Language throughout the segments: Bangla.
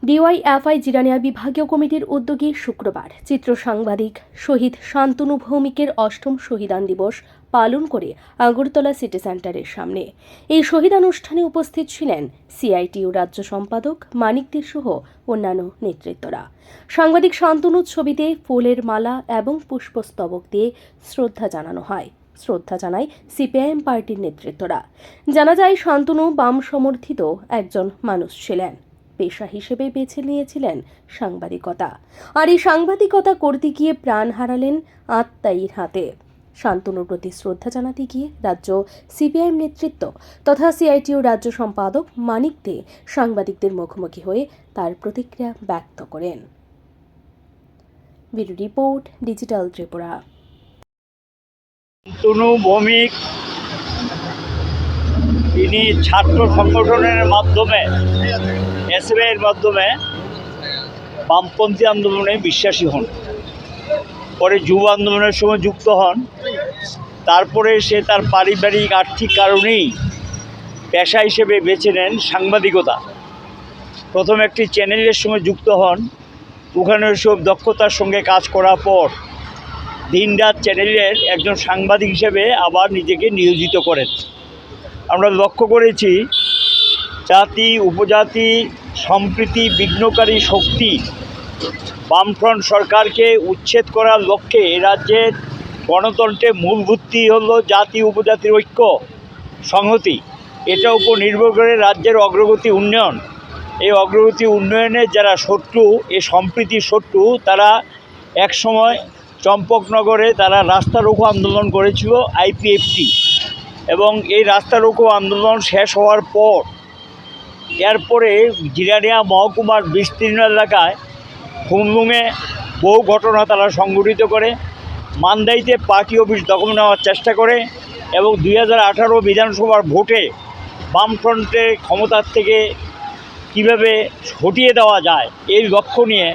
ডিওয়াইএফআই জিরানিয়া বিভাগীয় কমিটির উদ্যোগে শুক্রবার চিত্র সাংবাদিক শহীদ শান্তনু ভৌমিকের অষ্টম শহীদান দিবস পালন করে আগরতলা সিটি সেন্টারের সামনে এই শহীদানুষ্ঠানে উপস্থিত ছিলেন সিআইটিইউ রাজ্য সম্পাদক মানিক দে সহ অন্যান্য নেতৃত্বরা। সাংবাদিক শান্তনুর ছবিতে ফুলের মালা এবং পুষ্পস্তবক দিয়ে শ্রদ্ধা জানানো হয়। শ্রদ্ধা জানায় সিপিআইএম পার্টির নেতৃত্বরা। জানা যায়, শান্তনু বাম সমর্থিত একজন মানুষ ছিলেন। পেশা হিসেবে বেছে নিয়েছিলেন সাংবাদিকতা, আর এই সাংবাদিকতা করতে গিয়ে প্রাণ হারালেন আত্মাইয়ের হাতে। শান্তনুর প্রতি শ্রদ্ধা জানাতে গিয়ে রাজ্য সিপিআইএম নেতৃত্ব তথা সিআইটিইউ রাজ্য সম্পাদক মানিক দে সাংবাদিকদের মুখোমুখি হয়ে তার প্রতিক্রিয়া ব্যক্ত করেন। Bureau report, digital Tripura. Shantanu Bhowmik তিনি ছাত্র সংগঠনের মাধ্যমে এসএফআইয়ের মাধ্যমে বামপন্থী আন্দোলনে বিশ্বাসী হন। পরে যুব আন্দোলনের সময় যুক্ত হন। তারপরে সে তার পারিবারিক আর্থিক কারণেই পেশা হিসেবে বেছে নেন সাংবাদিকতা। প্রথম একটি চ্যানেলের সঙ্গে যুক্ত হন। ওখানে সব দক্ষতার সঙ্গে কাজ করার পর দিনরাত চ্যানেলের একজন সাংবাদিক হিসেবে আবার নিজেকে নিয়োজিত করেন। আমরা লক্ষ্য করেছি, জাতি উপজাতি সম্প্রীতি বিঘ্নকারী শক্তি বামফ্রন্ট সরকারকে উচ্ছেদ করার লক্ষ্যে এ রাজ্যের গণতন্ত্রের মূল ভিত্তি হলো জাতি উপজাতির ঐক্য সংহতি। এটার উপর নির্ভর করে রাজ্যের অগ্রগতি উন্নয়ন। এই অগ্রগতি উন্নয়নের যারা শত্রু, এই সম্প্রীতির শত্রু, তারা একসময় চম্পকনগরে তারা রাস্তা রোকো আন্দোলন করেছিল আইপিএফটি, এবং এই রাস্তা রোকো আন্দোলন শেষ হওয়ার পর এরপরে জিরানিয়া মহকুমার বিস্তীর্ণ এলাকায় খুমলুঙে বহু ঘটনা তারা সংঘটিত করে। মান্দাইতে পার্টি অফিস দখল নেওয়ার চেষ্টা করে এবং 2018 বিধানসভার ভোটে বামফ্রন্টের ক্ষমতার থেকে কীভাবে হটিয়ে দেওয়া যায় এই লক্ষ্য নিয়ে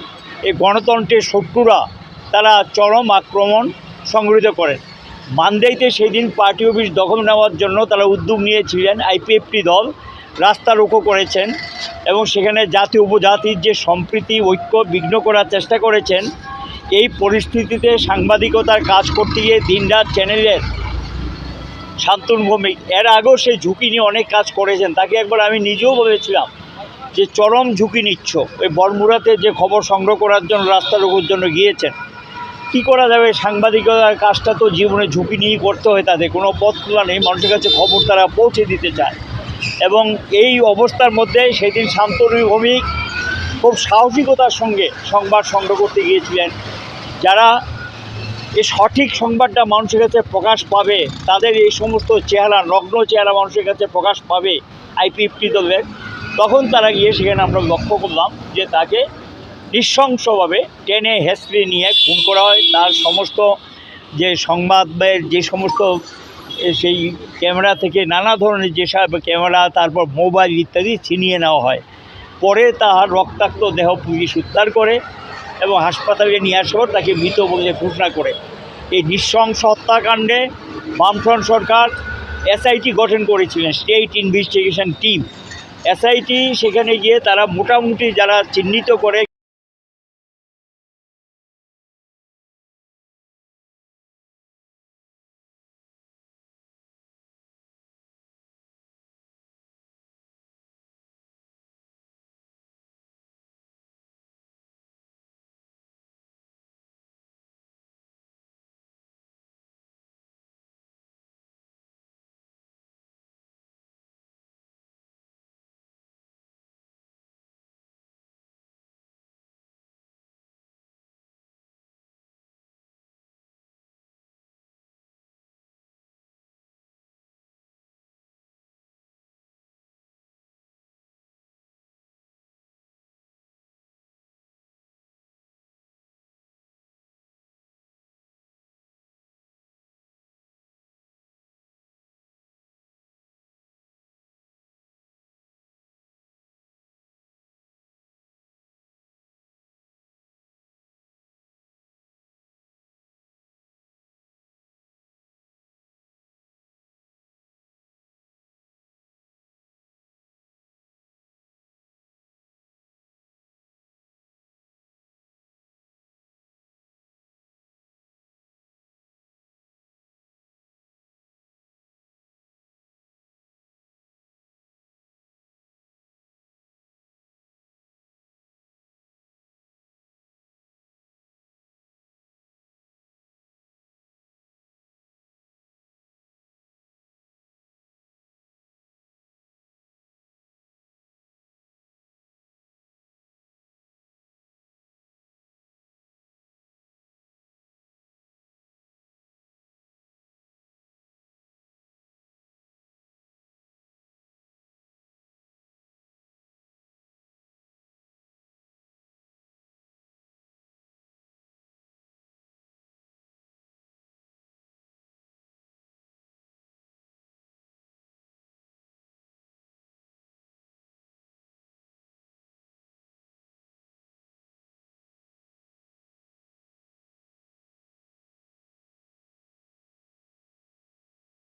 এই গণতন্ত্রের শত্রুরা তারা চরম আক্রমণ সংঘটিত করেন। মান্দাইতে সেই দিন পার্টি অফিস দখল নেওয়ার জন্য তারা উদ্যোগ নিয়েছিলেন। আইপিএফটি দল রাস্তা রোকো করেছেন এবং সেখানে জাতি উপজাতির যে সম্প্রীতি ঐক্য বিঘ্ন করার চেষ্টা করেছেন। এই পরিস্থিতিতে সাংবাদিকতার কাজ করতে গিয়ে দিনরাত চ্যানেলের শান্তনু ভৌমিক এর আগেও সেই ঝুঁকি নিয়ে অনেক কাজ করেছেন। তাকে একবার আমি নিজেও বলেছিলাম যে চরম ঝুঁকি নিচ্ছ, ওই বড়মুড়াতে যে খবর সংগ্রহ করার জন্য রাস্তা রোকোর জন্য গিয়েছেন। কী করা যাবে, সাংবাদিকতার কাজটা তো জীবনে ঝুঁকি নিয়েই করতে হয়। তাদের কোনো পথ খোলা নেই, মানুষের কাছে খবর তারা পৌঁছে দিতে চায়। এবং এই অবস্থার মধ্যে সেদিন শান্তনু ভৌমিক খুব সাহসিকতার সঙ্গে সংবাদ সংগ্রহ করতে গিয়েছিলেন। যারা এই সঠিক সংবাদটা মানুষের কাছে প্রকাশ পাবে, তাদের এই সমস্ত চেহারা, নগ্ন চেহারা মানুষের কাছে প্রকাশ পাবে আইপিএফটি দলের, তখন তারা গিয়ে সেখানে আমরা লক্ষ্য করলাম যে তাকে নৃশংসভাবে টেনে হেঁচড়ে নিয়ে খুন করা হয়। তার সমস্ত যে সংবাদের যে সমস্ত সেই ক্যামেরা থেকে নানা ধরনের যেসব ক্যামেরা, তারপর মোবাইল ইত্যাদি ছিনিয়ে নেওয়া হয়। পরে তার রক্তাক্ত দেহ পুলিশ উদ্ধার করে এবং হাসপাতালে নিয়ে আসার পর তাকে মৃত বলে ঘোষণা করে। এই নৃশংস হত্যাকাণ্ডে বামফ্রন্ট সরকার এসআইটি গঠন করেছিলেন, স্টেট ইনভেস্টিগেশন টিম। এসআইটি সেখানে গিয়ে তারা মোটামুটি যারা চিহ্নিত করে